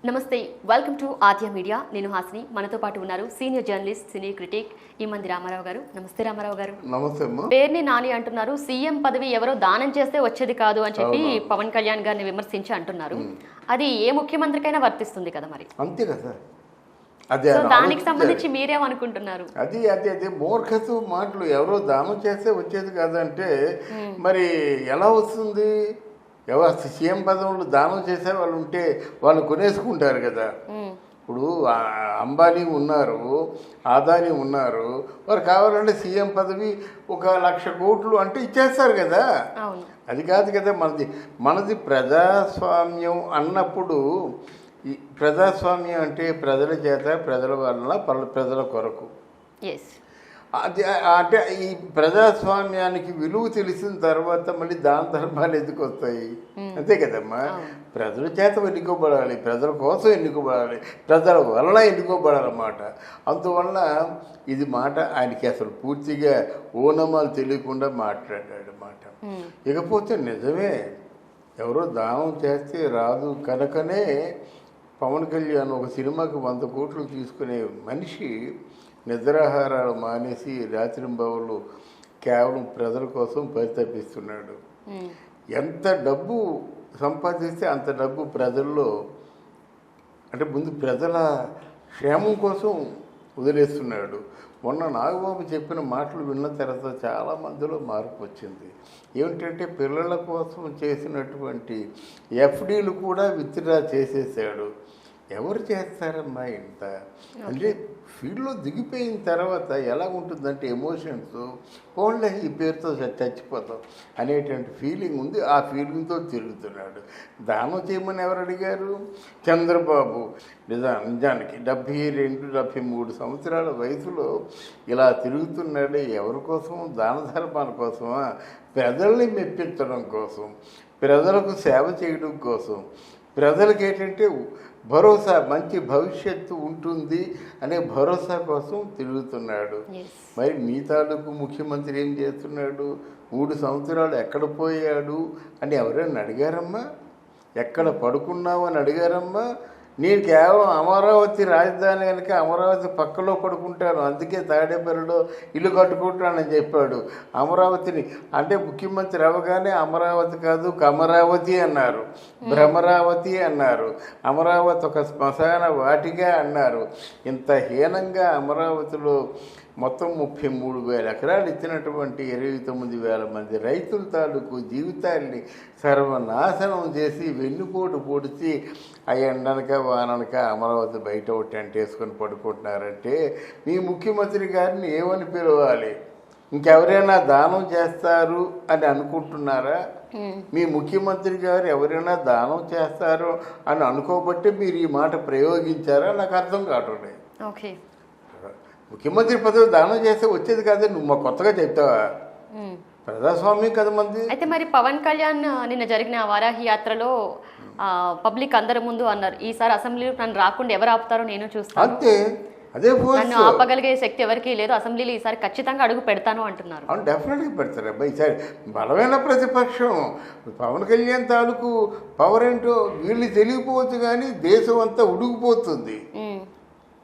నమస్తే, welcome to Aadya media. నేను హాసిని. మనతో పాటు ఉన్నారు సీనియర్ జర్నలిస్ట్, సినీ క్రిటిక్ ఈమంది రామారావు గారు. నమస్తే రామారావు గారు. నమస్తే అమ్మా. పేరుని నాని అంటున్నారు, సీఎం పదవి ఎవరో దానం చేస్తే వచ్చేది కాదు అని చెప్పి పవన్ కళ్యాణ్ గారిని విమర్శించి అంటున్నారు. అది ఏ ముఖ్యమంత్రికైనా వర్తిస్తుంది కదా మరి. అంతే కదా. అదే దానికి సంబంధించి మీరేమనుకుంటున్నారు? అది అదే అదే మూర్ఖత మాటలు. ఎవరో దానం చేస్తే వచ్చేది కాదంటే మరి ఎలా వస్తుంది? ఎవరు సీఎం పదవులు దానం చేసే వాళ్ళు ఉంటే వాళ్ళు కొనేసుకుంటారు కదా. ఇప్పుడు అంబానీ ఉన్నారు, ఆదాని ఉన్నారు, వారు కావాలంటే సీఎం పదవి 1,00,000 కోట్లు అంటే ఇచ్చేస్తారు కదా. అది కాదు కదా మనది ప్రజాస్వామ్యం అన్నప్పుడు. ఈ ప్రజాస్వామ్యం అంటే ప్రజల చేత, ప్రజల వలన, ప్రజల కొరకు. అది అంటే ఈ ప్రజాస్వామ్యానికి విలువ తెలిసిన తర్వాత మళ్ళీ దాన ధర్మాలు ఎందుకు వస్తాయి? అంతే కదమ్మా. ప్రజల చేత ఎన్నుకోబడాలి, ప్రజల కోసం ఎన్నుకోబడాలి, ప్రజల వలన ఎన్నుకోబడాలన్నమాట. అందువలన ఇది మాట ఆయనకి అసలు పూర్తిగా ఓనమాలు తెలియకుండా మాట్లాడాడు మాట. ఇకపోతే నిజమే, ఎవరో దానం చేస్తే రాదు కనుకనే పవన్ కళ్యాణ్ ఒక సినిమాకి 100 కోట్లు తీసుకునే మనిషి నిద్రాహారాలు మానేసి రాత్రింబవళ్ళు కేవలం ప్రజల కోసం పరితపిస్తున్నాడు. ఎంత డబ్బు సంపాదిస్తే అంత డబ్బు ప్రజల్లో, అంటే ముందు ప్రజల క్షేమం కోసం వదిలేస్తున్నాడు. మొన్న నాగబాబు చెప్పిన మాటలు విన్న తర్వాత చాలా మందిలో మార్పు వచ్చింది. ఏమిటంటే పిల్లల కోసం చేసినటువంటి ఎఫ్డీలు కూడా విత్డ్రా చేసేసాడు. ఎవరు చేస్తారమ్మా ఇంత? అంటే ఫీల్డ్లో దిగిపోయిన తర్వాత ఎలా ఉంటుందంటే ఎమోషన్స్, పోన్లే ఈ పేరుతో చచ్చిపోతాం అనేటువంటి ఫీలింగ్ ఉంది. ఆ ఫీలింగ్తో తిరుగుతున్నాడు. దానం చేయమని ఎవరు అడిగారు? చంద్రబాబు. నిజానికి 72-73 సంవత్సరాల వయసులో ఇలా తిరుగుతున్నాడే ఎవరి కోసం? దాన ధర్మాల కోసమా? ప్రజల్ని మెప్పించడం కోసం, ప్రజలకు సేవ చేయడం కోసం, ప్రజలకు ఏంటంటే భరోసా, మంచి భవిష్యత్తు ఉంటుంది అనే భరోసా కోసం తిరుగుతున్నాడు. మరి మీ తాలూకు ముఖ్యమంత్రి ఏం చేస్తున్నాడు? 3 సంవత్సరాలు ఎక్కడ పోయాడు అని ఎవరైనా అడిగారమ్మా? ఎక్కడ పడుకున్నావు అని అడిగారమ్మా? నేను కేవలం అమరావతి రాజధాని కనుక అమరావతి పక్కలో పడుకుంటాను, అందుకే తాడేపల్లిలో ఇల్లు కట్టుకుంటానని చెప్పాడు. అమరావతిని అంటే ముఖ్యమంత్రి అవగానే అమరావతి కాదు కమరావతి అన్నారు, భ్రమరావతి అన్నారు, అమరావతి ఒక శ్మశాన వాటిగా అన్నారు. ఇంత హీనంగా అమరావతిలో మొత్తం 33,000 ఎకరాలు ఇచ్చినటువంటి 29,000 మంది రైతుల తాలూకు జీవితాల్ని సర్వనాశనం చేసి వెన్నుపోటు పొడిచి ఆ ఎండనక వాననక అమరావతి బయట ఒక టెంట్ వేసుకొని పడుకుంటున్నారంటే మీ ముఖ్యమంత్రి గారిని ఏమని పిలవాలి? ఇంకెవరైనా దానం చేస్తారు అని అనుకుంటున్నారా? మీ ముఖ్యమంత్రి గారు ఎవరైనా దానం చేస్తారు అని అనుకోబట్టే మీరు ఈ మాట ప్రయోగించారా? నాకు అర్థం కావట్లేదు. ఓకే, ముఖ్యమంత్రి పదవి దానం చేస్తే వచ్చేది కాదు. నువ్వు మా కొత్తగా చెప్తావా? ప్రజాస్వామ్యం కదా మంది. అయితే మరి పవన్ కళ్యాణ్ నిన్న జరిగిన వారాహి యాత్రలో పబ్లిక్ అందరి ముందు అన్నారు, ఈసారి అసెంబ్లీలో నన్ను రాకుండా ఎవరు ఆపుతారో నేను చూస్తాను, అంతే. అదే నన్ను ఆపగలిగే శక్తి ఎవరికి లేదు, అసెంబ్లీలో ఈసారి ఖచ్చితంగా అడుగు పెడతాను అంటున్నారు. అవును, డెఫినెట్గా పెడతారు అబ్బాయి. ఈసారి బలమైన ప్రతిపక్షం. పవన్ కళ్యాణ్ తాలూకు పవర్ ఏంటో వీళ్ళు తెలియకపోవచ్చు, కానీ దేశం అంతా ఉడిగిపోతుంది.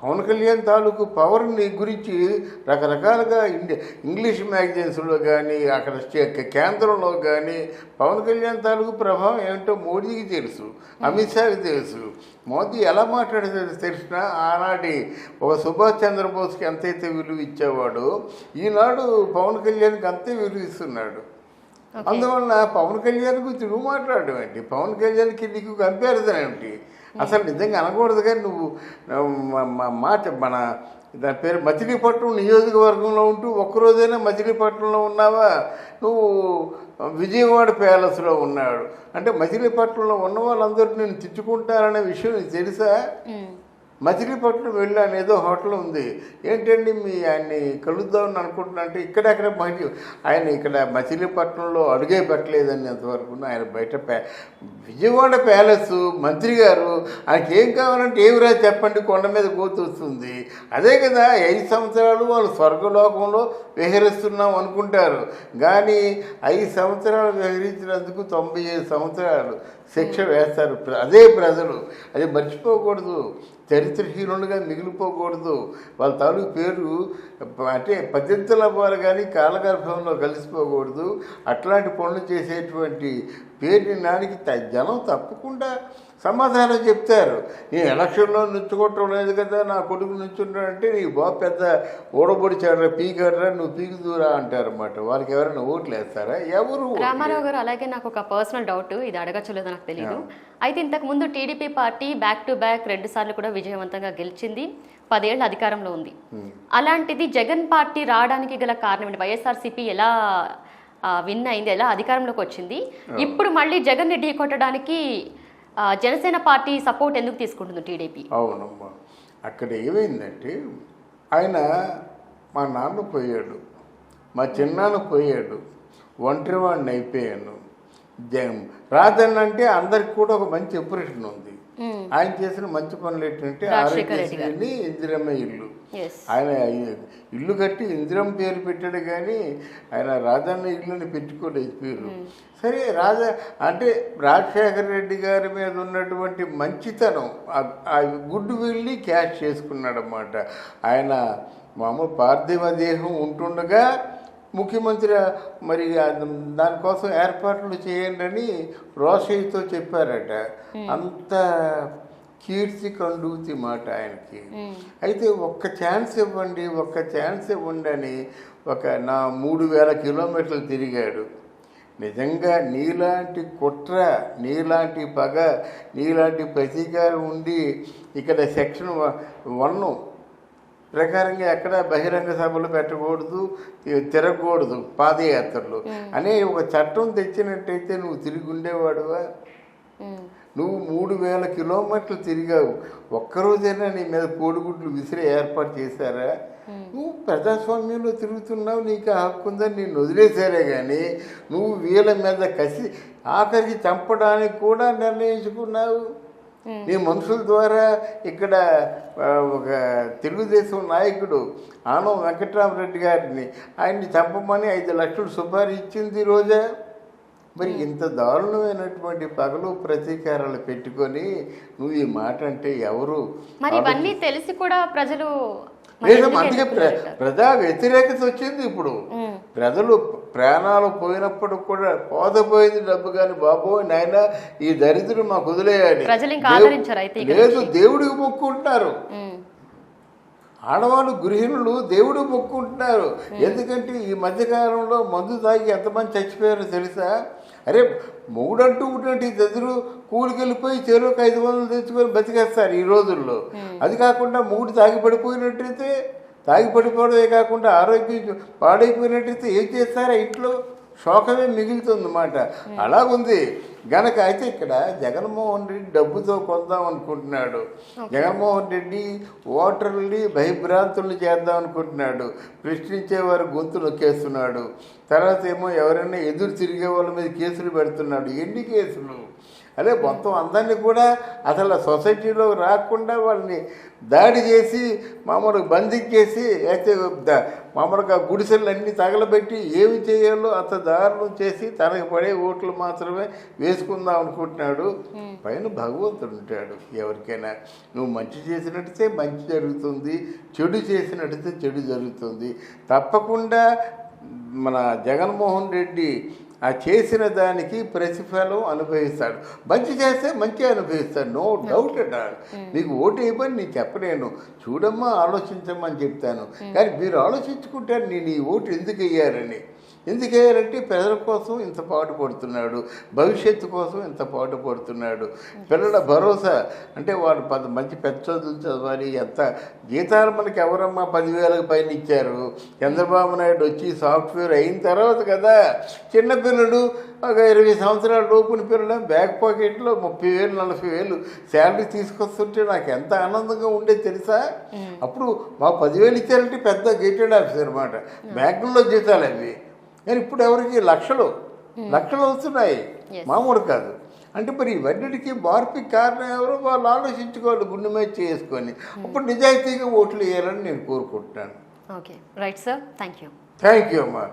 పవన్ కళ్యాణ్ తాలూకు పవర్ని గురించి రకరకాలుగా ఇంగ్లీష్ మ్యాగజైన్స్లో కానీ అక్కడ కేంద్రంలో కానీ పవన్ కళ్యాణ్ తాలూకు ప్రభావం ఏమిటో మోడీకి తెలుసు, అమిత్ షాకి తెలుసు. మోదీ ఎలా మాట్లాడేది తెలిసినా ఆనాటి ఒక సుభాష్ చంద్రబోస్కి ఎంతైతే విలువ ఇచ్చేవాడో ఈనాడు పవన్ కళ్యాణ్కి అంతే విలువ ఇస్తున్నాడు. అందువలన పవన్ కళ్యాణ్ గురించి నువ్వు మాట్లాడడం ఏంటి? పవన్ కళ్యాణ్కి నీకు కంపారిజన్ ఏమిటి? అసలు నిజంగా అనకూడదు. కానీ నువ్వు మాట మన దాని పేరు మచిలీపట్నం నియోజకవర్గంలో ఉంటూ ఒక్కరోజైనా మచిలీపట్నంలో ఉన్నావా? నువ్వు విజయవాడ ప్యాలెస్లో ఉన్నాడు అంటే మచిలీపట్నంలో ఉన్న వాళ్ళందరూ నేను తిట్టుకుంటారనే విషయం నీకు తెలుసా? మచిలీపట్నం వెళ్ళాను, ఏదో హోటల్ ఉంది. ఏంటండి ఆయన్ని కలుద్దామని అనుకుంటున్నా అంటే ఇక్కడెక్కడ ఆయన ఇక్కడ మచిలీపట్నంలో అడుగే పెట్టలేదని అంతవరకు. ఆయన బయట విజయవాడ ప్యాలెస్ మంత్రి గారు ఆయనకి ఏం కావాలంటే ఏమిరా చెప్పండి, కొండ మీద కోతి వస్తుంది. అదే కదా 5 సంవత్సరాలు వాళ్ళు స్వర్గలోకంలో విహరిస్తున్నాం అనుకుంటారు. కానీ 5 సంవత్సరాలు విహరించినందుకు 95 సంవత్సరాలు శిక్ష వేస్తారు అదే ప్రజలు. అది మర్చిపోకూడదు, చరిత్రహీనులుగా మిగిలిపోకూడదు. వాళ్ళ తాలూకు పేరు అంటే పద్ధతులు అవ్వాలి కానీ కాలగర్భంలో కలిసిపోకూడదు. అట్లాంటి పనులు చేసేటువంటి పేరుని నానికి జనం తప్పకుండా సమాధానం చెప్తారు. నేను ఎలక్షన్లో నుంచుకోవటం లేదు కదా, నా కొడుకు నుంచుంటాడంటే నీకు బాగా పెద్ద ఓడబొడిచాడరా, పీకడరా, నువ్వు పీకుదూరా అంటారు అన్నమాట. వాళ్ళకి ఎవరైనా ఓట్లు వేస్తారా? ఎవరు? రామారావు గారు, అలాగే నాకు ఒక పర్సనల్ డౌట్, ఇది అడగచ్చలేదో నాకు తెలియదు. అయితే ఇంతకు ముందు TDP party back to back 2 సార్లు కూడా విజయవంతంగా గెలిచింది, 10 ఏళ్ళు అధికారంలో ఉంది. అలాంటిది జగన్ పార్టీ రావడానికి గల కారణం ఏంటి? వైఎస్ఆర్సీపీ ఎలా విన్ అయింది, ఎలా అధికారంలోకి వచ్చింది? ఇప్పుడు మళ్ళీ జగన్ ని ఢీకొట్టడానికి జనసేన పార్టీ సపోర్ట్ ఎందుకు తీసుకుంటుంది టీడీపీ? అవునమ్మా, అక్కడ ఏమైందంటే ఆయన మా నాన్న పోయాడు, మా చిన్నాన్న పోయాడు, ఒంటరివాడిని అయిపోయాను. రాజన్న అంటే అందరికి కూడా ఒక మంచి ఇంప్రెషన్ ఉంది. ఆయన చేసిన మంచి పనులు ఏంటంటే ఆరోగ్యశ్రీ, ఇందిరమ్మ ఇల్లు. ఆయన ఇల్లు కట్టి ఇందిరమ్మ పేరు పెట్టాడు కానీ ఆయన రాజన్న ఇల్లుని పెట్టుకోలేదు పేరు. సరే అంటే రాజశేఖర రెడ్డి గారి మీద ఉన్నటువంటి మంచితనం, ఆ గుడ్ విల్ని క్యాష్ చేసుకున్నాడు అన్నమాట. ఆయన మామూలు పార్థివ దేహం ఉంటుండగా ముఖ్యమంత్రి మరి దానికోసం ఏర్పాట్లు చేయండి అని రోషయ్యతో చెప్పారట. అంత కీర్తి కండూతి మాట ఆయనకి. అయితే ఒక్క ఛాన్స్ ఇవ్వండి అని నా 3000 కిలోమీటర్లు తిరిగాడు. నిజంగా నీలాంటి కుట్ర, నీలాంటి పగ, నీలాంటి ప్రతీకారం ఉండి ఇక్కడ సెక్షన్ 1 ప్రకారంగా ఎక్కడ బహిరంగ సభలు పెట్టకూడదు, తిరగకూడదు, పాదయాత్రలు అనే ఒక చట్టం తెచ్చినట్టయితే నువ్వు తిరిగి ఉండేవాడువా? నువ్వు 3000 కిలోమీటర్లు తిరిగావు. ఒక్కరోజైనా నీ మీద కోడిగుడ్లు విసిరే ఏర్పాటు చేశారా? నువ్వు ప్రజాస్వామ్యంలో తిరుగుతున్నావు, నీకు హక్కు ఉందని నేను వదిలేశారే కానీ నువ్వు వీళ్ళ మీద కసి ఆఖరికి చంపడానికి కూడా నిర్ణయించుకున్నావు. నీ మనుషుల ద్వారా ఇక్కడ ఒక తెలుగుదేశం నాయకుడు ఆనం వెంకటరామరెడ్డి గారిని ఆయన్ని చంపమని 5 లక్షలు సుపారీ ఇచ్చింది రోజా. మరి ఇంత దారుణమైనటువంటి పగలు ప్రతీకారాలు పెట్టుకొని నువ్వు ఈ మాట అంటే ఎవరు? మరి ఇవన్నీ తెలిసి కూడా ప్రజలు అందుకే ప్రజా వ్యతిరేకత వచ్చింది. ఇప్పుడు ప్రజలు ప్రాణాలు పోయినప్పుడు కూడా పోదపోయింది డబ్బు కానీ బాబోయ్ నాయన ఈ దరిద్రుడు మాకు వదిలేయాలి లేదు, దేవుడికి మొక్కుంటున్నారు. ఆడవాళ్ళు గృహిణులు దేవుడు మొక్కుంటున్నారు. ఎందుకంటే ఈ మధ్యకాలంలో మందు తాగి ఎంతమంది చచ్చిపోయారో తెలుసా? అరే మొగుడంటూ ఉన్నట్టు ఇద్దరు కూలికి వెళ్ళిపోయి చెరువుకి 500 తెచ్చుకొని బతికేస్తారు ఈ రోజుల్లో. అది కాకుండా మొగుడు తాగి పడిపోయినట్టయితే, తాగి పడిపోవడమే కాకుండా ఆరోగ్యం పాడైపోయినట్టయితే ఏం చేస్తారా? ఇంట్లో శోకమే మిగులుతుందన్నమాట. అలాగుంది గనక. అయితే ఇక్కడ జగన్మోహన్ రెడ్డి డబ్బుతో కొందాం అనుకుంటున్నాడు. జగన్మోహన్ రెడ్డి ఓటర్లని భయభ్రాంతుల్ని చేద్దాం అనుకుంటున్నాడు. ప్రశ్నించేవారు గొంతు నొక్కేస్తున్నాడు. తర్వాత ఏమో ఎవరైనా ఎదురు తిరిగే వాళ్ళ మీద కేసులు పెడుతున్నాడు. ఎన్ని కేసులు? అదే మొత్తం అందరినీ కూడా అసలు సొసైటీలో రాకుండా వాళ్ళని దాడి చేసి మామూలుగా బంధించేసి అయితే మామూలుగా గుడిసెలన్నీ తగలబెట్టి ఏమి చేయాలో అంత దారుణం చేసి తనకు పడే ఓట్లు మాత్రమే వేసుకుందాం అనుకుంటున్నాడు. పైన భగవంతుడు ఉంటాడు. ఎవరికైనా నువ్వు మంచి చేసినట్టయితే మంచి జరుగుతుంది, చెడు చేసినట్టయితే చెడు జరుగుతుంది. తప్పకుండా మన జగన్మోహన్ రెడ్డి ఆ చేసిన దానికి ప్రతిఫలం అనుభవిస్తాడు. మంచి చేస్తే మంచి అనుభవిస్తాడు, నో డౌట్ అట్ ఆల్. మీకు ఓటు వేయమని నేను చెప్పలేను, చూడమ్మా ఆలోచించమ్మని చెప్తాను. కానీ మీరు ఆలోచించుకుంటారు నేను ఈ ఓటు ఎందుకు వేయాలని. ఎందుకంటే ప్రజల కోసం ఇంత పాటుపడుతున్నాడు, భవిష్యత్తు కోసం ఇంత పాటుపడుతున్నాడు, పిల్లల భరోసా అంటే వాడు మంచి పెద్ద చదువులు చదవాలి. ఎంత జీతాలు మనకి ఎవరమ్మా 10,000కి పైన ఇచ్చారు? చంద్రబాబు నాయుడు వచ్చి సాఫ్ట్వేర్ అయిన తర్వాత కదా. చిన్నపిల్లడు ఒక 20 సంవత్సరాల లోపుని పిల్లలు బ్యాక్ పాకెట్లో 30,000 40,000 శాలరీ తీసుకొస్తుంటే నాకు ఎంత ఆనందంగా ఉండేది తెలుసా? అప్పుడు మాకు 10,000 ఇచ్చారంటే పెద్ద గేటెడ్ ఆఫీస్ అనమాట, బ్యాంకుల్లో జీతాలు అవి. కానీ ఇప్పుడు ఎవరికి లక్షలు వస్తున్నాయి, మామూలు కాదు. అంటే మరి ఇవన్నిటికీ మార్పుకి కారణం ఎవరో వాళ్ళు ఆలోచించుకోవాలి, గుండె మీద చేసుకొని. అప్పుడు నిజాయితీగా ఓట్లు వేయాలని నేను కోరుకుంటున్నాను. Okay, right sir, thank you అమ్మా.